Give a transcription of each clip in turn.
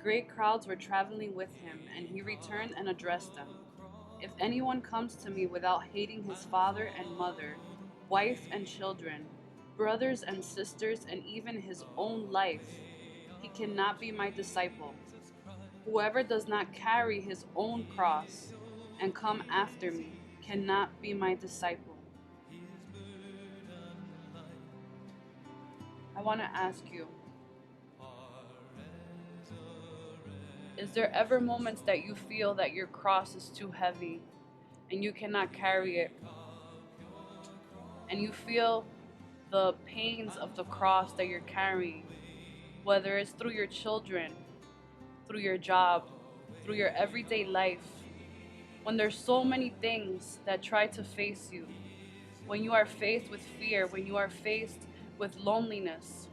Great crowds were traveling with him, and he returned and addressed them. If anyone comes to me without hating his father and mother, wife and children, brothers and sisters, and even his own life, he cannot be my disciple. Whoever does not carry his own cross and come after me cannot be my disciple. I want to ask you, is there ever moments that you feel that your cross is too heavy and you cannot carry it? And you feel the pains of the cross that you're carrying, whether it's through your children, through your job, through your everyday life, when there's so many things that try to face you, when you are faced with fear, when you are faced with loneliness,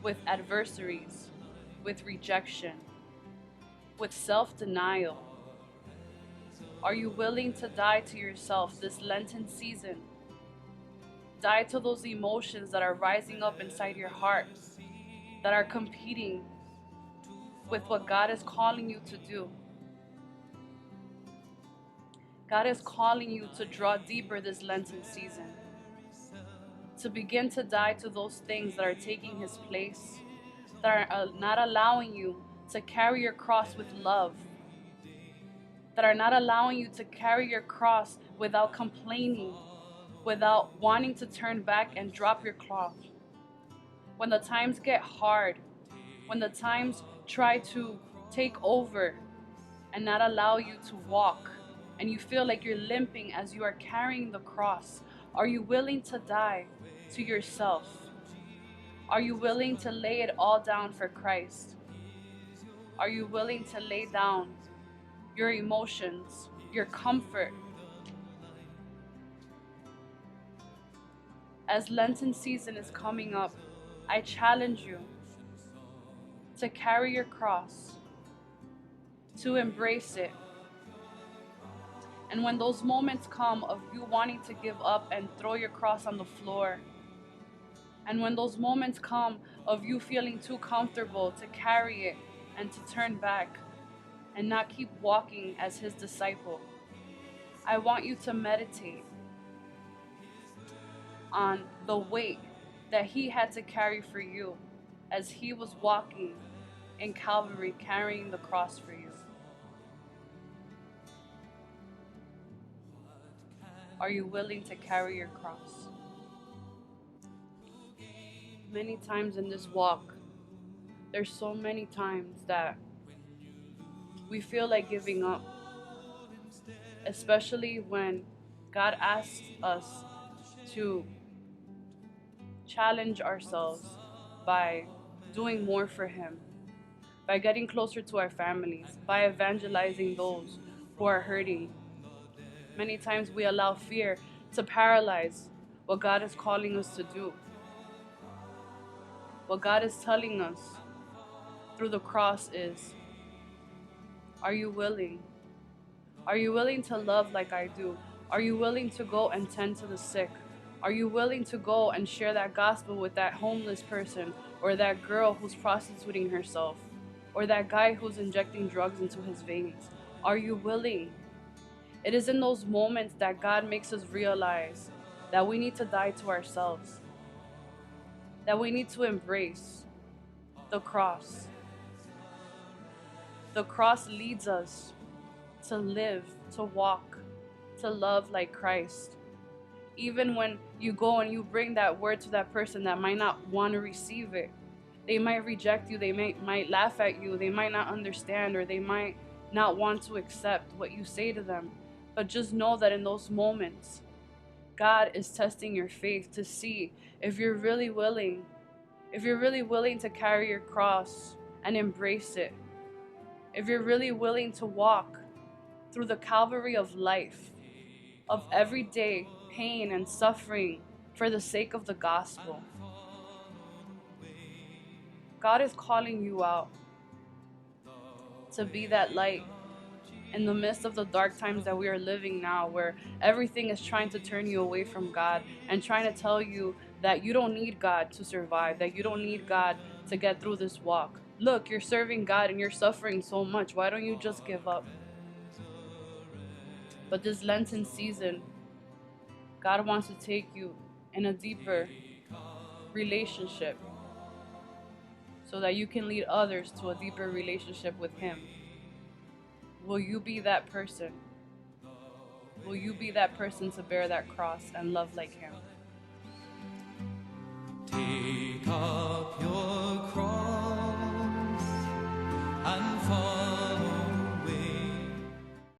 with adversaries, with rejection, with self-denial, are you willing to die to yourself this Lenten season? Die to those emotions that are rising up inside your heart, that are competing with what God is calling you to do. God is calling you to draw deeper this Lenten season, to begin to die to those things that are taking His place, that are not allowing you to carry your cross with love, that are not allowing you to carry your cross without complaining, without wanting to turn back and drop your cross. When the times get hard, when the times try to take over and not allow you to walk, and you feel like you're limping as you are carrying the cross, are you willing to die to yourself? Are you willing to lay it all down for Christ? Are you willing to lay down your emotions, your comfort? As Lenten season is coming up, I challenge you to carry your cross, to embrace it. And when those moments come of you wanting to give up and throw your cross on the floor, and when those moments come of you feeling too comfortable to carry it and to turn back and not keep walking as His disciple, I want you to meditate on the weight that He had to carry for you as He was walking in Calvary carrying the cross for you. Are you willing to carry your cross? Many times in this walk, there's so many times that we feel like giving up, especially when God asks us to challenge ourselves by doing more for Him, by getting closer to our families, by evangelizing those who are hurting. Many times we allow fear to paralyze what God is calling us to do, what God is telling us through the cross is, are you willing? Are you willing to love like I do? Are you willing to go and tend to the sick? Are you willing to go and share that gospel with that homeless person, or that girl who's prostituting herself, or that guy who's injecting drugs into his veins? Are you willing? It is in those moments that God makes us realize that we need to die to ourselves, that we need to embrace the cross. The cross leads us to live, to walk, to love like Christ. Even when you go and you bring that word to that person that might not want to receive it, they might reject you, they might laugh at you, they might not understand, or they might not want to accept what you say to them. But just know that in those moments, God is testing your faith to see if you're really willing, to carry your cross and embrace it. If you're really willing to walk through the Calvary of life, of everyday pain and suffering for the sake of the gospel. God is calling you out to be that light in the midst of the dark times that we are living now, where everything is trying to turn you away from God and trying to tell you that you don't need God to survive, that you don't need God to get through this walk. Look, you're serving God and you're suffering so much. Why don't you just give up? But this Lenten season, God wants to take you in a deeper relationship so that you can lead others to a deeper relationship with Him. Will you be that person? Will you be that person to bear that cross and love like Him? Take up your